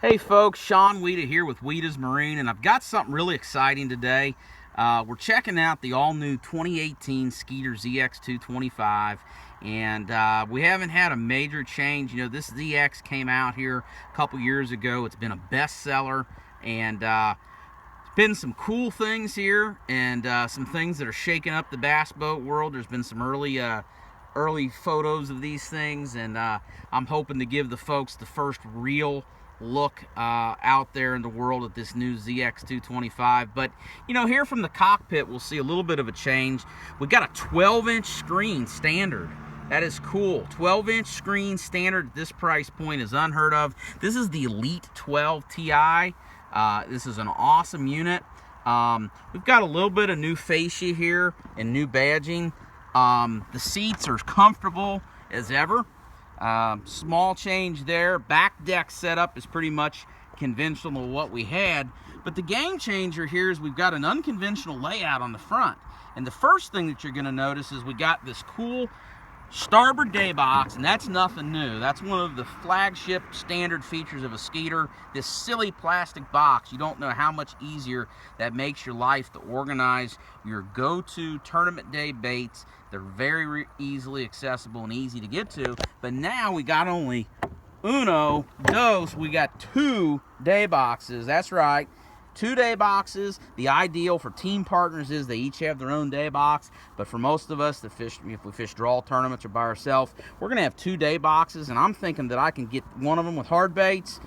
Hey folks, Sean Weeda here with Weeda's Marine, and I've got something really exciting today. We're checking out the all-new 2018 Skeeter ZX 225, and we haven't had a major change. You know, this ZX came out here a couple years ago. It's been a bestseller, and there's been some cool things here, and some things that are shaking up the bass boat world. There's been some early photos of these things, and I'm hoping to give the folks the first real look out there in the world at this new ZX 225. But you know, here from the cockpit we'll see a little bit of a change. We got a 12-inch screen standard. That is cool. 12-inch screen standard at this price point is unheard of. This is the Elite 12 Ti. This is an awesome unit. We've got a little bit of new fascia here and new badging. The seats are comfortable as ever. Small change there. Back deck setup is pretty much conventional what we had, but the game changer here is we've got an unconventional layout on the front. And the first thing that you're going to notice is we got this cool starboard day box, and that's nothing new. That's one of the flagship standard features of a Skeeter. This silly plastic box, you don't know how much easier that makes your life to organize your go-to tournament day baits. They're very easily accessible and easy to get to. But now we got only uno, dos, we got 2 day boxes. That's right, 2 day boxes. The ideal for team partners is they each have their own day box, but for most of us that fish, if we fish draw tournaments or by ourselves, we're gonna have 2 day boxes. And I'm thinking that I can get one of them with hard baits,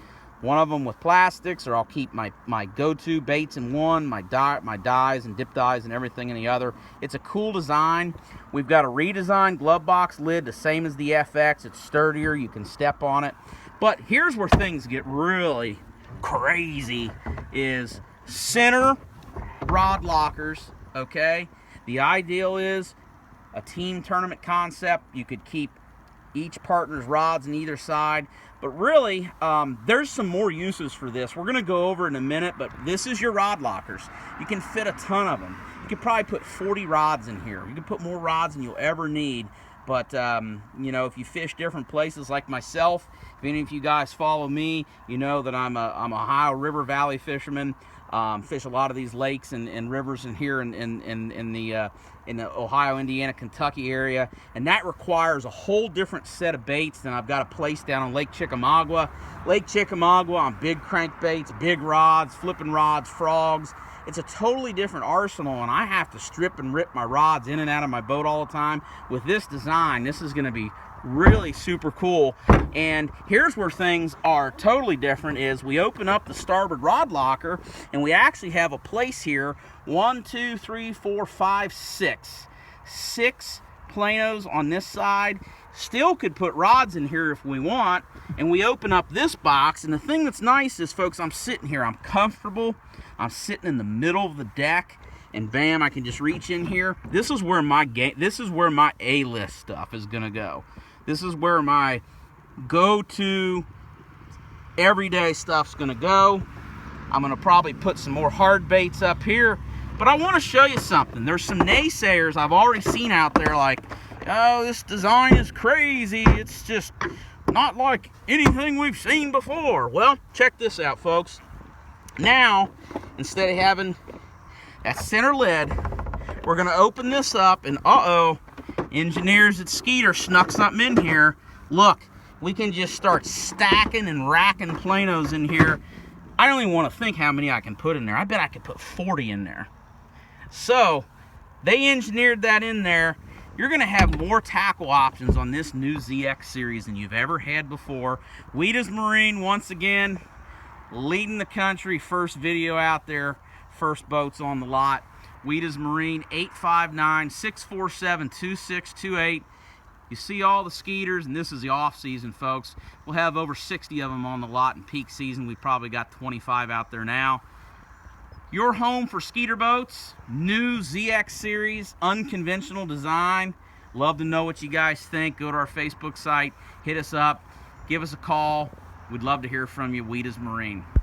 one of them with plastics, or I'll keep my go-to baits in one, my dyes and dip dyes and everything in the other. It's a cool design. We've got a redesigned glove box lid, the same as the FX. It's sturdier, you can step on it. But here's where things get really crazy, is center rod lockers. Okay, the ideal is a team tournament concept. You could keep each partner's rods on either side, but really there's some more uses for this. We're going to go over in a minute, but this is your rod lockers. You can fit a ton of them. You could probably put 40 rods in here. You can put more rods than you'll ever need. But you know, if you fish different places like myself, if any of you guys follow me, you know that I'm a Ohio River Valley fisherman. Fish a lot of these lakes and rivers in here in the Ohio, Indiana, Kentucky area, and that requires a whole different set of baits than I've got a place down on Lake Chickamauga. Lake Chickamauga on big crankbaits, big rods, flipping rods, frogs. It's a totally different arsenal, and I have to strip and rip my rods in and out of my boat all the time. With this design, this is going to be really super cool. And here's where things are totally different, is we open up the starboard rod locker, and we actually have a place here. 1, 2, 3, 4, 5, 6 planos on this side. Still could put rods in here if we want. And we open up this box, and the thing that's nice is, folks, I'm sitting here, I'm comfortable. I'm sitting in the middle of the deck, and bam, I can just reach in here. This is where my A-list stuff is gonna go. This is where my go-to everyday stuff's gonna go. I'm gonna probably put some more hard baits up here, but I want to show you something. There's some naysayers I've already seen out there, like, oh, this design is crazy, it's just not like anything we've seen before. Well, check this out, folks. Now, instead of having that center lid, we're gonna open this up, and uh-oh, engineers at Skeeter snuck something in here. Look, we can just start stacking and racking planos in here. I don't even want to think how many I can put in there. I bet I could put 40 in there. So, they engineered that in there. You're gonna have more tackle options on this new ZX series than you've ever had before. Weeda's Marine, once again, leading the country, first video out there, first boats on the lot. Weeda's Marine, 859-647-2628. You see all the Skeeters, and this is the off season, folks. We'll have over 60 of them on the lot in peak season. We've probably got 25 out there now. Your home for Skeeter boats, new ZX series, unconventional design. Love to know what you guys think. Go to our Facebook site, hit us up, give us a call. We'd love to hear from you. Weeda's Marine.